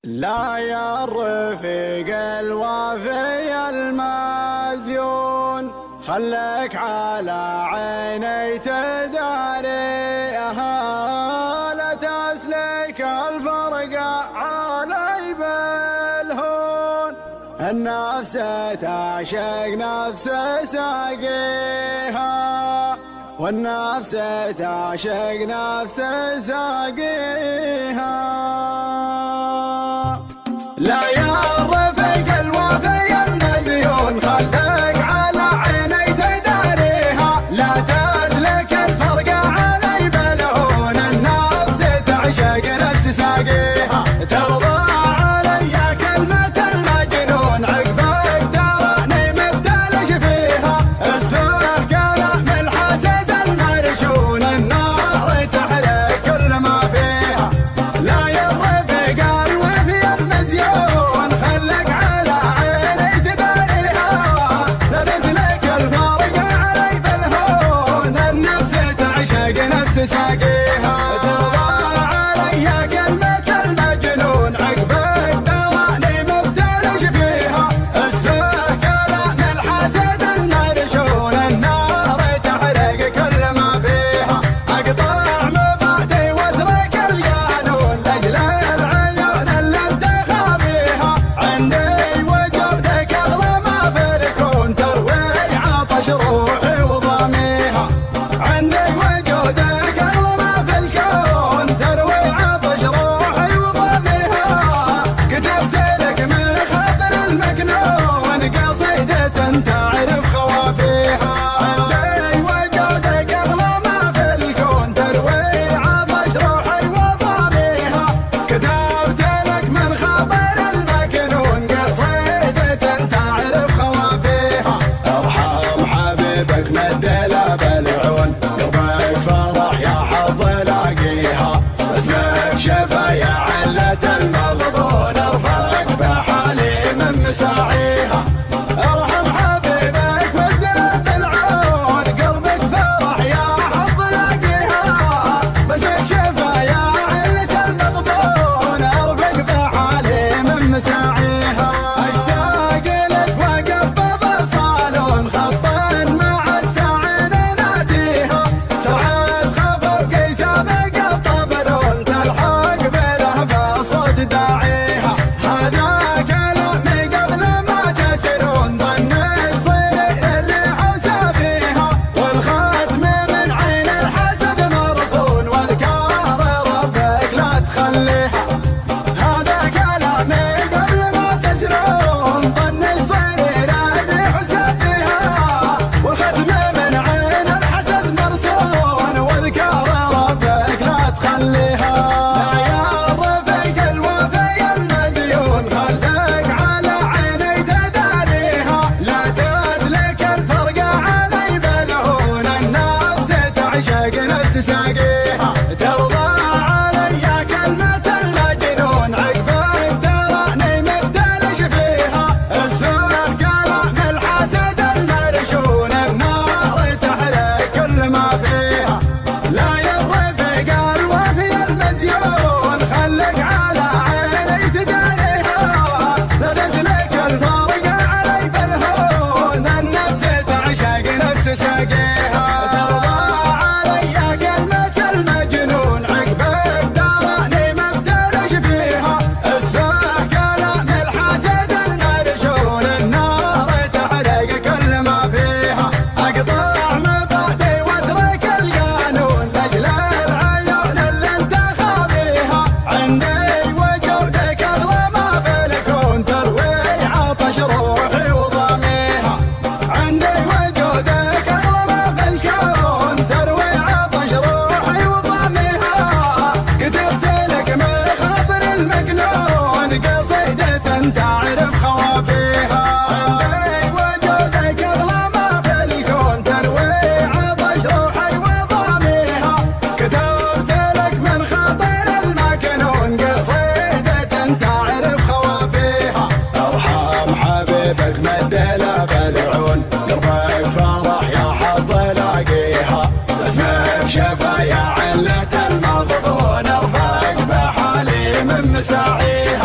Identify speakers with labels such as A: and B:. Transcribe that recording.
A: لا يا الرفيق الوافي المزيون، خلك على عيني تداريها، لا تسلك الفرق علي بالهون. النفس تعشق نفس ساقيها، والنفس تعشق نفس ساقيها. لا يا الرفيق الوفي المزيون، خلك على عيني تداريها، لا تسلك الفرق علي بالهون. النفس تعشق نفس ساقيها، ترضى علي كلمة المجنون، عقبك تراني مبتلش فيها. السوء كلام الحسد المرشون، النار تحرق كل ما فيها. لا يا الرفيق الوفي المزيون، خلك على عيني تداريها، لا تسلك الفرق علي بالهون. النفس تعشق نفس ساقيها، ترضى علي كلمة المجنون، عقبك تراني مبتلش فيها. السوء كلام الحسد المرشون، النار تحرق كل ما فيها. اقطع مبادئ واترك القانون، لاجل العيون اللي انت خابيها. عندي وجودك اغلى ما في الكون، تروي عطش روحي وضميها. عندي وجودك اغلى ما في الكون، تروي عطش روحي وضميها. كتبت لك من خاطر المكنون، قصيدة تعرف خوافيها. عندي وجودك اغلى ما في الكون، تروي عطش روحي وضميها. كتبت لك من خاطر المكنون، قصيدة تعرف خوافيها. ارحم حبيبك مدلى بالعون، قلبك فرح يا حظ لاقيها. اسمك شفا يا علة المغبون، ارفق بحالي من مساعيها. ارحم حبيبك مدلى بالعون، قلبك فرح يا حظ لاقيها. باسمك شفا يا علة المغبون، ارفق بحالي من مساعيها. اشتاق لك وقبض صالون، خطا مع السعين ناديها. سرعة خفوق سابق الطبلون، تلحق بلهبة صوت داعيها. هذا كلامي قبل ما تسرون، ظن يصير اللي حوسى فيها. والختم من عين الحسد مرصون، واذكار ربك لا تخليها. هذا كلامي قبل ما تسرون، ظن يصير اللي حوسى فيها. والختم من عين الحسد مرصون، واذكار ربك لا تخليها. لا يا الرفيق الوفي المزيون، خلك على عيني تداريها، لا تسلك الفرق علي بالهون. النفس تعشق نفس ساقيها، ترضى علي كلمة المجنون، عقبك تراني مبتلش فيها. السوء كلام الحسد المرشون، النار تحرق كل ما فيها. لا يا الرفيق الوفي المزيون، خلك على عيني تداريها، لا تسلك الفرق علي بالهون. النفس تعشق نفس ساقيها، ترضى علي كلمة المجنون، عقبك تراني مبتلش فيها. اسفه كلام الحسد المرشون، النار تحرق كل ما فيها. اقطع مبادئ واترك القانون، لاجل العيون اللي انت خابيها. عندي وجودك اغلى ما في الكون، تروي عطش روحي وضميها. عندي وجودك اغلى ما في الكون، تروي عطش روحي وضميها. كتبت لك من خاطر المكنون، قصيدة تعرف خوافيها. عندي وجودك اغلى ما في الكون، تروي عطش روحي وضميها. كتبت لك من خاطر المكنون، قصيدة تعرف خوافيها. ارحم حبيبك مدلى بالعون، قلبك فرح يا حظ لاقيها. اسمك شفا يا علة المغبون، ارفق بحالي من مساعيها.